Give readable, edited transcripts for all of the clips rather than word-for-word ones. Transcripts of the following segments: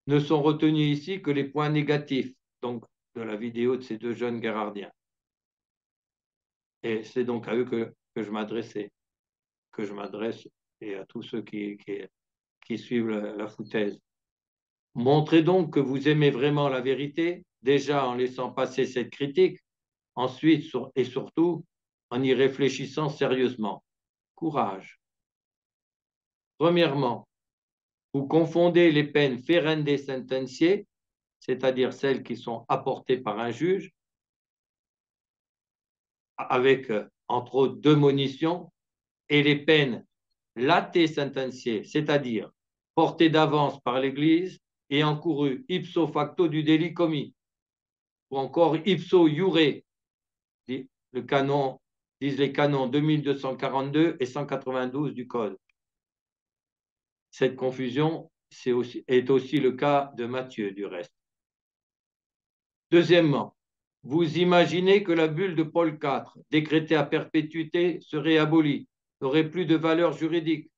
Ne sont retenus ici que les points négatifs, donc de la vidéo de ces deux jeunes guérardiens. Et c'est donc à eux que je m'adresse et à tous ceux qui suivent la foutaise. Montrez donc que vous aimez vraiment la vérité, déjà en laissant passer cette critique, ensuite et surtout en y réfléchissant sérieusement. Courage. Premièrement, vous confondez les peines ferende sententiae, c'est-à-dire celles qui sont apportées par un juge, avec, entre autres, deux monitions, et les peines late sententiae, c'est-à-dire portées d'avance par l'Église et encourues ipso facto du délit commis, ou encore ipso iure, le canon, disent les canons 2242 et 192 du Code. Cette confusion est aussi le cas de Matthieu, du reste. Deuxièmement, vous imaginez que la bulle de Paul IV, décrétée à perpétuité, serait abolie, n'aurait plus de valeur juridique,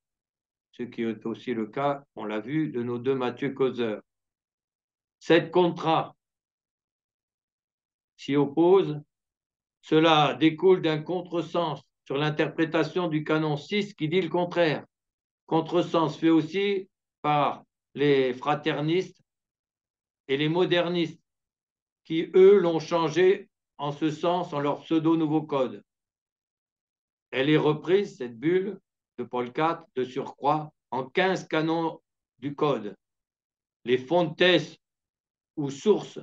ce qui est aussi le cas, on l'a vu, de nos deux Matthieu causeurs. Cette contrat s'y oppose, cela découle d'un contresens sur l'interprétation du canon 6 qui dit le contraire. Contresens fait aussi par les fraternistes et les modernistes qui, eux, l'ont changé en ce sens en leur pseudo-nouveau code. Elle est reprise, cette bulle de Paul IV, de surcroît, en 15 canons du code. Les fontes ou sources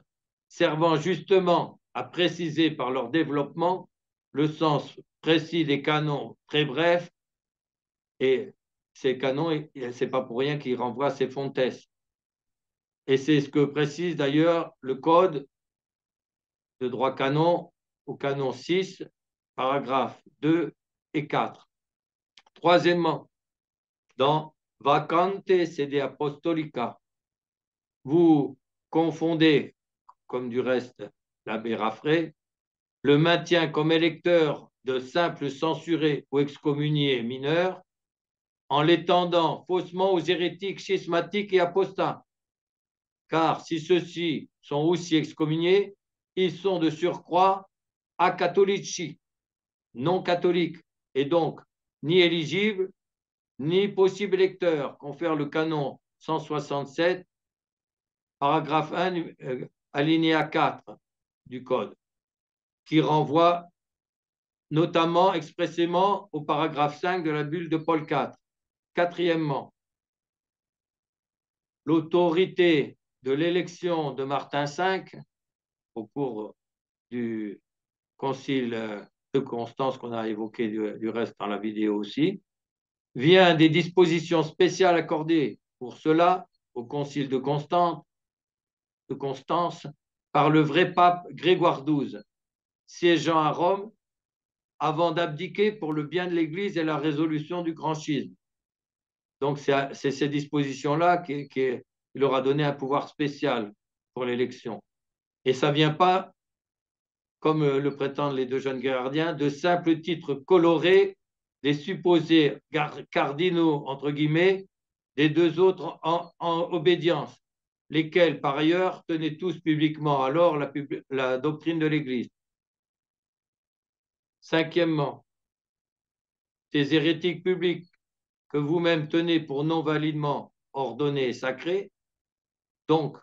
servant justement à préciser par leur développement le sens précis des canons très brefs, et ces canons, ce n'est pas pour rien qu'ils renvoient à ces fontes. Et c'est ce que précise d'ailleurs le code de droit canon au canon 6, paragraphes 2 et 4. Troisièmement, dans Vacante sede apostolica, vous confondez, comme du reste l'abbé Raffray, le maintien comme électeur de simples censurés ou excommuniés mineurs en l'étendant faussement aux hérétiques schismatiques et apostats. Car si ceux-ci sont aussi excommuniés, ils sont de surcroît acatholici, non catholiques, et donc ni éligibles, ni possibles électeurs, confère le canon 167, paragraphe 1, alinéa 4 du Code, qui renvoie notamment expressément au paragraphe 5 de la bulle de Paul IV. Quatrièmement, l'autorité de l'élection de Martin V au cours du concile de Constance qu'on a évoqué du reste dans la vidéo aussi, vient des dispositions spéciales accordées pour cela au concile de Constance par le vrai pape Grégoire XII, siégeant à Rome avant d'abdiquer pour le bien de l'Église et la résolution du grand schisme. Donc, c'est ces dispositions-là qui leur a donné un pouvoir spécial pour l'élection. Et ça ne vient pas, comme le prétendent les deux jeunes gardiens, de simples titres colorés des supposés cardinaux, entre guillemets, des deux autres en obédience, lesquels, par ailleurs, tenaient tous publiquement alors la doctrine de l'Église. Cinquièmement, ces hérétiques publics que vous-même tenez pour non validement ordonnés et sacrés, donc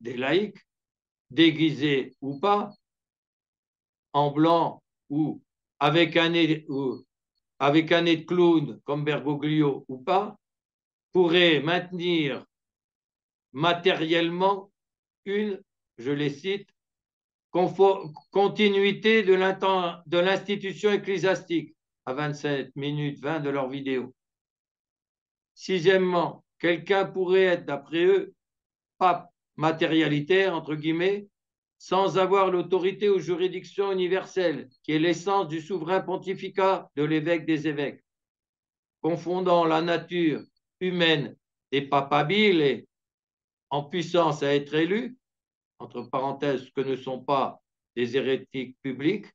des laïcs, déguisés ou pas, en blanc ou avec un nez de clown comme Bergoglio ou pas, pourraient maintenir matériellement une, je les cite, continuité de l'institution ecclésiastique à 27 minutes 20 de leur vidéo. Sixièmement, quelqu'un pourrait être, d'après eux, pape matérialitaire, entre guillemets, sans avoir l'autorité aux juridictions universelles, qui est l'essence du souverain pontificat de l'évêque des évêques, confondant la nature humaine des papabile en puissance à être élus, entre parenthèses, que ne sont pas des hérétiques publics,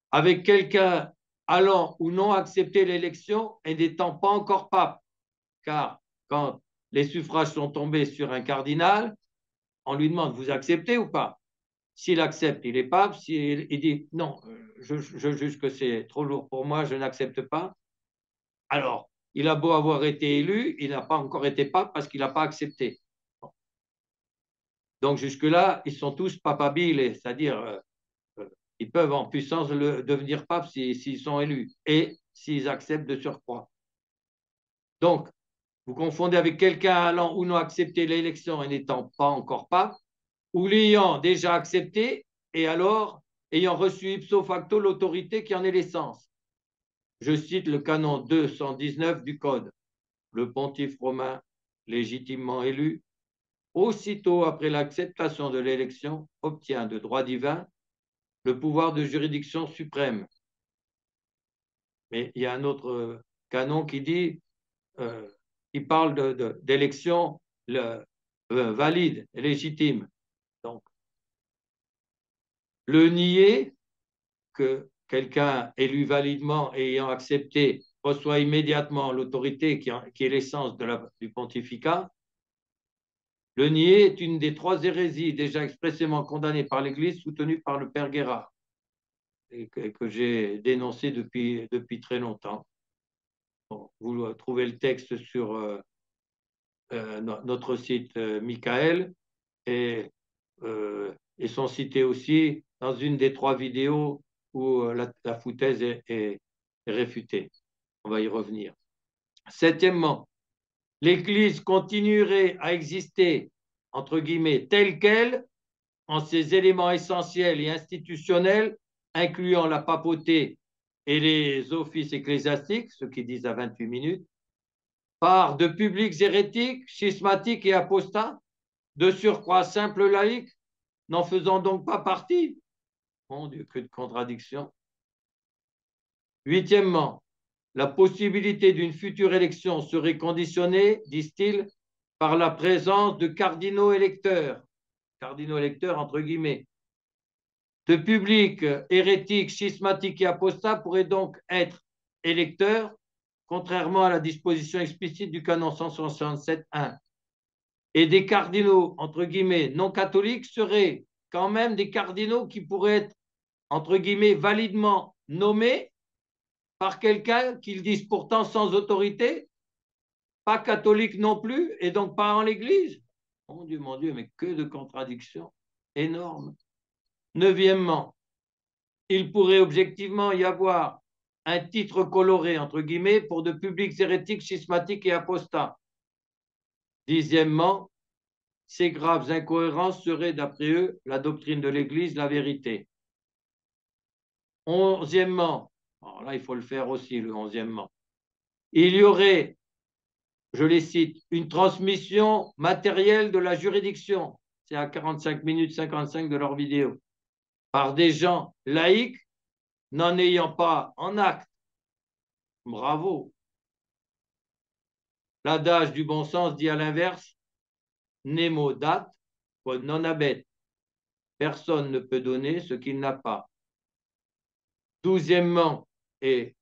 avec quelqu'un allant ou non accepter l'élection et n'étant pas encore pape, car quand les suffrages sont tombés sur un cardinal, on lui demande, vous acceptez ou pas? S'il accepte, il est pape. S'il dit, non, je juge que c'est trop lourd pour moi, je n'accepte pas. Alors, il a beau avoir été élu, il n'a pas encore été pape parce qu'il n'a pas accepté. Donc, jusque-là, ils sont tous papabiles, c'est-à-dire ils peuvent en puissance devenir pape s'ils sont élus et s'ils acceptent de surcroît. Donc, vous confondez avec quelqu'un allant ou non accepter l'élection et n'étant pas encore pape, ou l'ayant déjà accepté et alors ayant reçu ipso facto l'autorité qui en est l'essence. Je cite le canon 219 du Code. Le pontife romain, légitimement élu, aussitôt après l'acceptation de l'élection, obtient de droit divin le pouvoir de juridiction suprême. Mais il y a un autre canon qui dit, il parle d'élection valide, légitime. Donc, le nier, que quelqu'un élu validement et ayant accepté reçoit immédiatement l'autorité qui est l'essence du pontificat, le nier est une des 3 hérésies déjà expressément condamnées par l'Église, soutenues par le père Guérard, et que j'ai dénoncé depuis très longtemps. Bon, vous trouvez le texte sur notre site Michael, et ils sont cités aussi dans une des 3 vidéos où la foutaise est réfutée. On va y revenir. Septièmement, l'Église continuerait à exister, entre guillemets, telle qu'elle, en ses éléments essentiels et institutionnels, incluant la papauté et les offices ecclésiastiques, ceux qui disent à 28 minutes, par de publics hérétiques, schismatiques et apostats, de surcroît simples laïcs, n'en faisant donc pas partie. Mon Dieu, que de contradictions. Huitièmement, la possibilité d'une future élection serait conditionnée, disent-ils, par la présence de cardinaux électeurs entre guillemets. De publics hérétiques, schismatiques et apostats pourraient donc être électeurs, contrairement à la disposition explicite du canon 167.1. Et des cardinaux, entre guillemets, non catholiques seraient quand même des cardinaux qui pourraient être, entre guillemets, validement nommés par quelqu'un qu'ils disent pourtant sans autorité, pas catholique non plus, et donc pas en l'Église. Mon Dieu, mais que de contradictions énormes. Neuvièmement, il pourrait objectivement y avoir un titre coloré, entre guillemets, pour de publics hérétiques, schismatiques et apostats. Dixièmement, ces graves incohérences seraient, d'après eux, la doctrine de l'Église, la vérité. Onzièmement, alors là, il faut le faire aussi, le onzièmement, il y aurait, je les cite, une transmission matérielle de la juridiction, c'est à 45 minutes 55 de leur vidéo, par des gens laïcs n'en ayant pas en acte. Bravo. L'adage du bon sens dit à l'inverse, nemo dat, quod non habet. Personne ne peut donner ce qu'il n'a pas. Douzièmement, et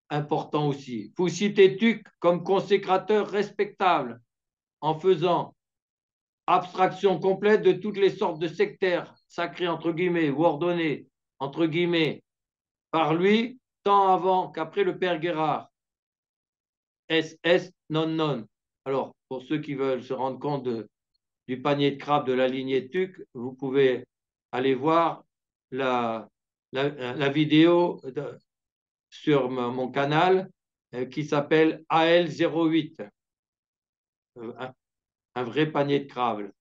important aussi, vous citez Tuc comme consécrateur respectable en faisant abstraction complète de toutes les sortes de sectaires sacrés entre guillemets ou ordonnés entre guillemets par lui, tant avant qu'après le père Guérard. Est non non. Alors, pour ceux qui veulent se rendre compte du panier de crabe de la lignée Tuc, vous pouvez aller voir la vidéo sur mon canal qui s'appelle AL08, un vrai panier de crabe.